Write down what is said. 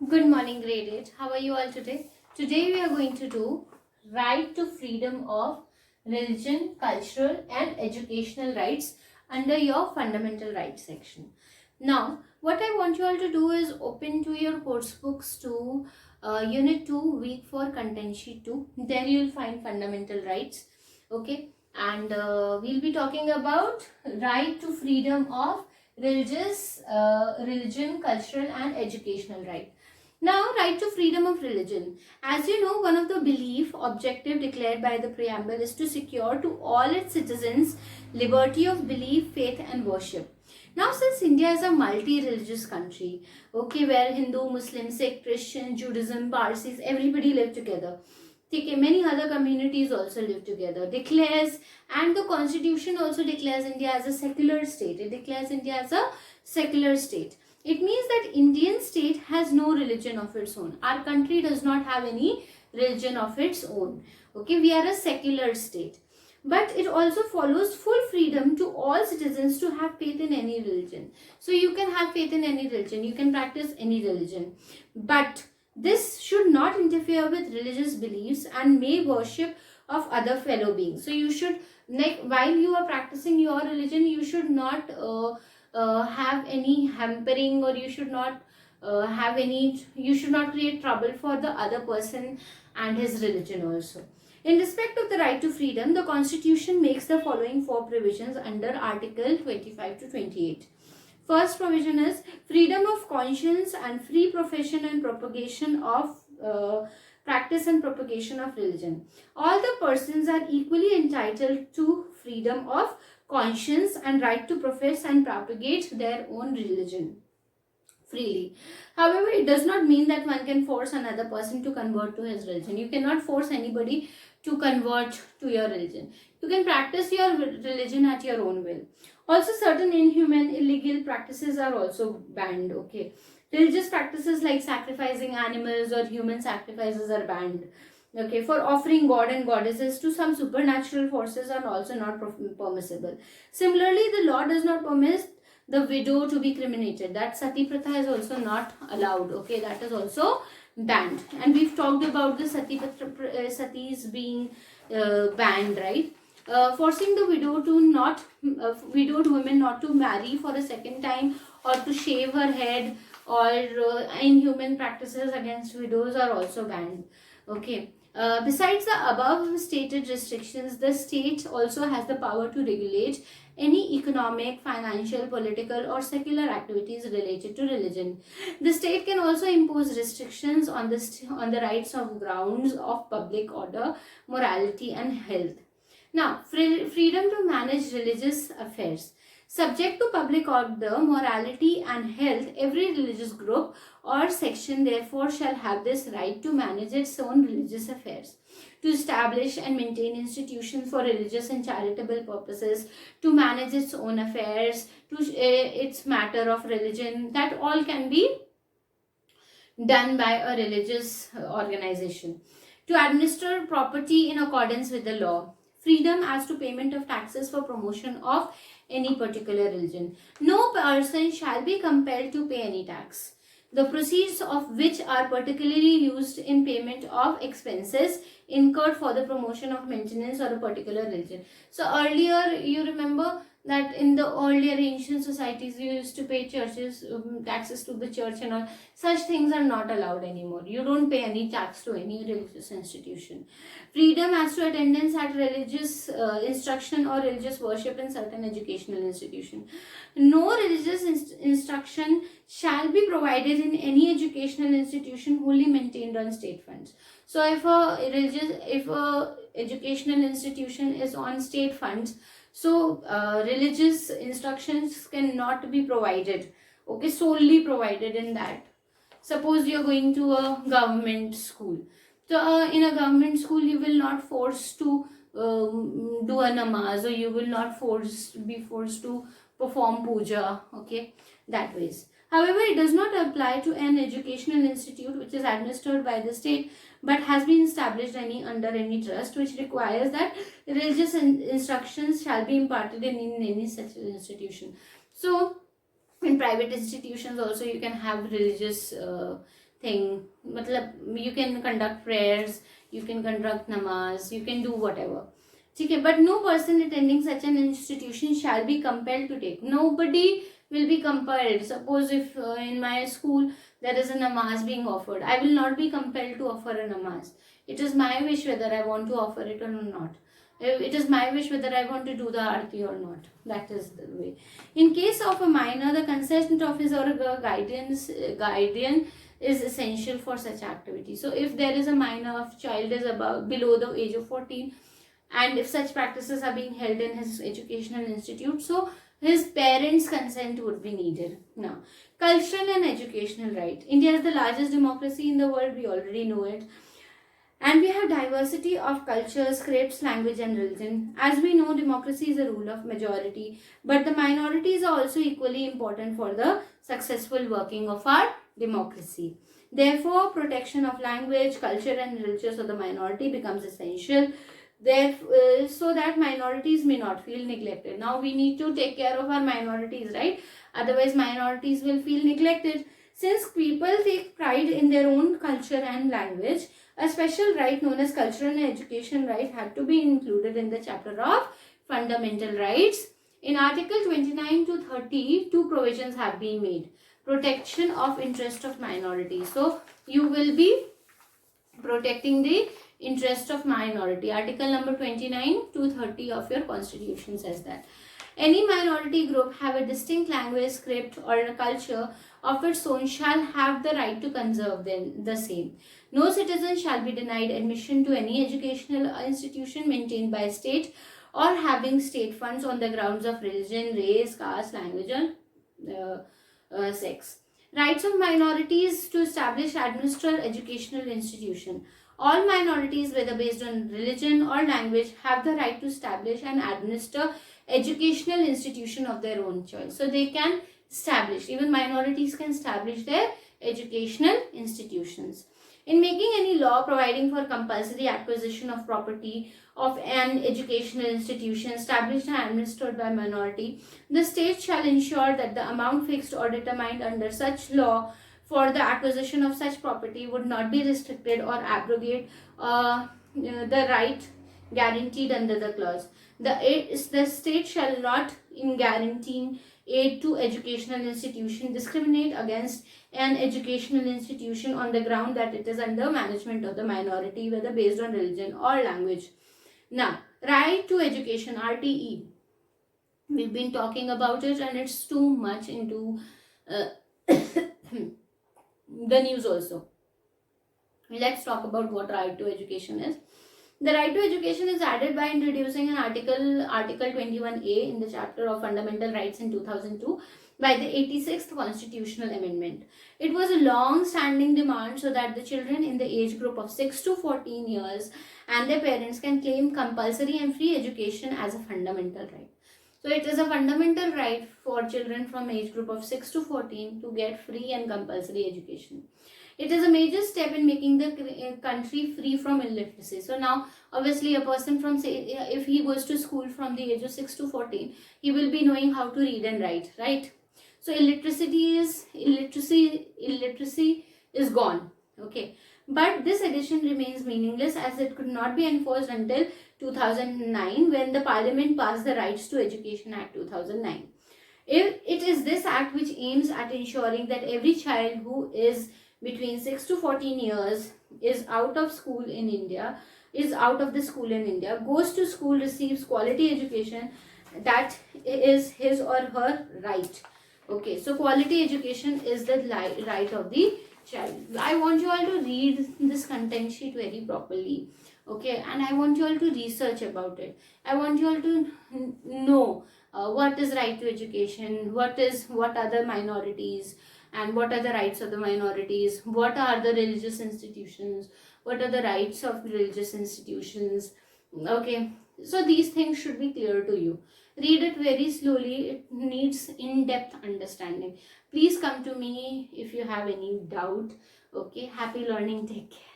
Good morning, grade 8. How are you all today? Today we are going to do right to freedom of religion, cultural and educational rights under your fundamental rights section. Now, what I want you all to do is open to your course books to Unit 2, Week 4, Content Sheet 2. There you will find fundamental rights. Okay, and we'll be talking about right to freedom of religion, cultural and educational right. Now, right to freedom of religion. As you know, one of the belief objective declared by the preamble is to secure to all its citizens liberty of belief, faith and worship. Now, since India is a multi-religious country, okay, where Hindu, Muslim, Sikh, Christian, Judaism, Parsis, everybody live together. Okay, many other communities also live together. Declares, and the constitution also declares India as a secular state. It declares India as a secular state. It means that Indian state has no religion of its own. Our country does not have any religion of its own. Okay, we are a secular state. But it also follows full freedom to all citizens to have faith in any religion. So you can have faith in any religion. You can practice any religion. But this should not interfere with religious beliefs and may worship of other fellow beings. So you should, like, while you are practicing your religion, you should not have any hampering, or you should not you should not create trouble for the other person and his religion also. In respect of the right to freedom, the Constitution makes the following four provisions under Article 25 to 28. First provision is freedom of conscience and free profession and propagation of practice and propagation of religion. All the persons are equally entitled to freedom of conscience and right to profess and propagate their own religion freely. However, it does not mean that one can force another person to convert to his religion. You cannot force anybody to convert to your religion. You can practice your religion at your own will. Also, certain inhuman, illegal practices are also banned. Okay, religious practices like sacrificing animals or human sacrifices are banned. Okay, for offering god and goddesses to some supernatural forces are also not permissible. Similarly, the law does not permit the widow to be cremated. That sati pratha is also not allowed. Okay, that is also banned. And we've talked about the satis being banned, right? Forcing the widowed women not to marry for a second time, or to shave her head, or inhuman practices against widows are also banned. Okay. Besides the above stated restrictions, the state also has the power to regulate any economic, financial, political or secular activities related to religion. The state can also impose restrictions on the rights of grounds of public order, morality and health. Now, freedom to manage religious affairs. Subject to public order, morality and health, every religious group or section therefore shall have this right to manage its own religious affairs, to establish and maintain institutions for religious and charitable purposes, to manage its own affairs, to its matter of religion. That all can be done by a religious organization. To administer property in accordance with the law. Freedom as to payment of taxes for promotion of any particular religion. No person shall be compelled to pay any tax, the proceeds of which are particularly used in payment of expenses incurred for the promotion of maintenance or a particular religion. So earlier, you remember that in the earlier ancient societies, you used to pay churches taxes to the church and all. Such things are not allowed anymore. You don't pay any tax to any religious institution. Freedom as to attendance at religious instruction or religious worship in certain educational institution. No religious instruction shall be provided in any educational institution wholly maintained on state funds. So if a educational institution is on state funds, so religious instructions cannot be provided, okay, solely provided in that. Suppose you are going to a government school. So in a government school, you will not force to do a namaz, or you will not be forced to perform puja, okay, that ways. However, it does not apply to an educational institute which is administered by the state but has been established under any trust, which requires that religious instructions shall be imparted in any such institution. So in private institutions also you can have religious thing. Matlab, you can conduct prayers, you can conduct namaz, you can do whatever. Okay, but no person attending such an institution shall be compelled to take. Nobody will be compelled. Suppose if in my school there is a namaz being offered, I will not be compelled to offer a namaz. It is my wish whether I want to offer it or not. It is my wish whether I want to do the arti or not. That is the way. In case of a minor, the consent of his or her guardian is essential for such activity. So if there is a minor, if child is below the age of 14, and if such practices are being held in his educational institute, so his parents' consent would be needed. Now, cultural and educational right. India is the largest democracy in the world, we already know it. And we have diversity of cultures, scripts, language and religion. As we know, democracy is a rule of majority, but the minorities are also equally important for the successful working of our democracy. Therefore, protection of language, culture and religious of the minority becomes essential. So that minorities may not feel neglected. Now we need to take care of our minorities, right? Otherwise minorities will feel neglected. Since people take pride in their own culture and language, a special right known as cultural and education right had to be included in the chapter of fundamental rights. In Article 29 to 30, two provisions have been made. Protection of interest of minorities. So you will be protecting the interest of minority. Article number 29 to 30 of your constitution says that any minority group have a distinct language, script or a culture of its own shall have the right to conserve the same. No citizen shall be denied admission to any educational institution maintained by state or having state funds on the grounds of religion, race, caste, language or sex. Rights of minorities to establish, administer educational institution. All minorities, whether based on religion or language, have the right to establish and administer educational institution of their own choice. So they can establish, even minorities can establish their educational institutions. In making any law providing for compulsory acquisition of property of an educational institution established and administered by minority, the state shall ensure that the amount fixed or determined under such law for the acquisition of such property would not be restricted or abrogate the right guaranteed under the clause. The state shall not, in guaranteeing aid to educational institution, discriminate against an educational institution on the ground that it is under management of the minority, whether based on religion or language. Now, right to education, RTE. We've been talking about it and it's too much into the news also. Let's talk about what right to education is. The right to education is added by introducing an article 21A in the chapter of fundamental rights in 2002 by the 86th constitutional amendment. It was a long-standing demand so that the children in the age group of 6 to 14 years and their parents can claim compulsory and free education as a fundamental right. So it is a fundamental right for children from age group of 6 to 14 to get free and compulsory education. It is a major step in making the country free from illiteracy. So now, obviously, a person from, say, if he goes to school from the age of 6 to 14, he will be knowing how to read and write, right? So illiteracy is gone, okay? But this addition remains meaningless as it could not be enforced until 2009 when the Parliament passed the Rights to Education Act 2009. It is this act which aims at ensuring that every child who is between 6 to 14 years is out of the school in India, goes to school, receives quality education that is his or her right. Okay, so quality education is the right of the child. I want you all to read this content sheet very properly. Okay, and I want you all to research about it. I want you all to know what is right to education, what are the minorities, and what are the rights of the minorities, what are the religious institutions, what are the rights of religious institutions. Okay, so these things should be clear to you. Read it very slowly, it needs in-depth understanding. Please come to me if you have any doubt. Okay, happy learning, take care.